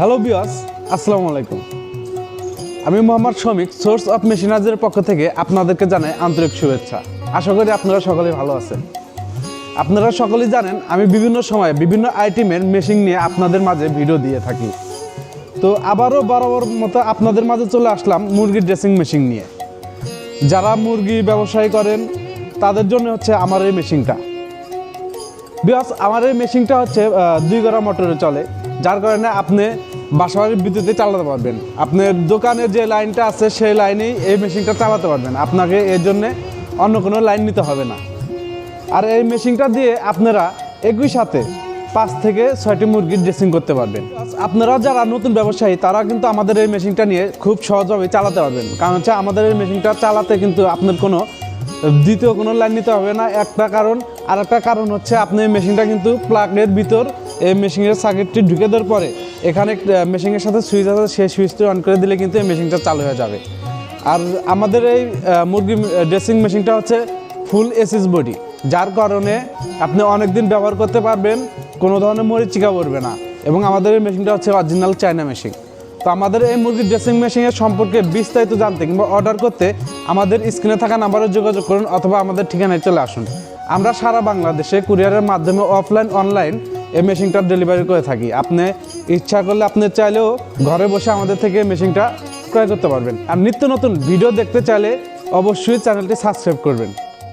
Hello viewers, আসসালামু আলাইকুম। আমি মোহাম্মদ শমিক, সোর্স অফ মেশিনার্সের পক্ষ থেকে আপনাদেরকে জানাই আন্তরিক শুভেচ্ছা। আশা করি আপনারা সকলেই ভালো আছেন। আপনারা সকলেই জানেন আমি বিভিন্ন সময়ে বিভিন্ন আইটেমের মেশিন নিয়ে আপনাদের মাঝে ভিডিও দিয়ে থাকি। তো আবারও বরাবর মতো আপনাদের মাঝে চলে আসলাম মুরগির ড্রেসিং মেশিন নিয়ে। যারা মুরগি ব্যবসায়ী করেন তাদের জন্য হচ্ছে আমার এই মেশিনটা। ভিউয়ার্স, আমার এই মেশিনটা হচ্ছে 2 গড়া মোটরে চলে, যার কারণে আপনি বাসাবাড়ির বিদ্যুতে চালাতে পারবেন। আপনার দোকানের যে লাইনটা আছে সেই লাইনেই এই মেশিনটা চালাতে পারবেন, আপনাকে এর জন্যে অন্য কোনো লাইন নিতে হবে না। আর এই মেশিনটা দিয়ে আপনারা একই সাথে 5 থেকে 6টি মুরগির ড্রেসিং করতে পারবেন। আপনারা যারা নতুন ব্যবসায়ী তারা কিন্তু আমাদের এই মেশিনটা নিয়ে খুব সহজভাবে চালাতে পারবেন, কারণ হচ্ছে আমাদের এই মেশিনটা চালাতে কিন্তু আপনার কোনো দ্বিতীয় কোনো লাইন নিতে হবে না, একটা কারণ। আর একটা কারণ হচ্ছে আপনি এই মেশিনটা কিন্তু প্লাগের ভিতর এই মেশিনের সার্কিটটি ঢুকে দেওয়ার পরে এখানে মেশিনের সাথে সুইচ আছে, সেই সুইচটি অন করে দিলে কিন্তু এই মেশিনটা চালু হয়ে যাবে। আর আমাদের এই মুরগি ড্রেসিং মেশিনটা হচ্ছে ফুল এসএস বডি, যার কারণে আপনি অনেক দিন ব্যবহার করতে পারবেন, কোনো ধরনের মরিচিকা পড়বে না। এবং আমাদের এই মেশিনটা হচ্ছে অরিজিনাল চায়না মেশিন। তো আমাদের এই মুরগির ড্রেসিং মেশিনের সম্পর্কে বিস্তারিত জানতে কিংবা অর্ডার করতে আমাদের স্ক্রিনে থাকা নাম্বারে যোগাযোগ করুন অথবা আমাদের ঠিকানায় চলে আসুন। আমরা সারা বাংলাদেশে কুরিয়ারের মাধ্যমে অফলাইন অনলাইন এই মেশিনটা ডেলিভারি করে থাকি। আপনি ইচ্ছা করলে আপনি চাইলেও ঘরে বসে আমাদের থেকে মেশিনটা ক্রয় করতে পারবেন। আর নিত্য নতুন ভিডিও দেখতে চাইলে অবশ্যই চ্যানেলটি সাবস্ক্রাইব করবেন।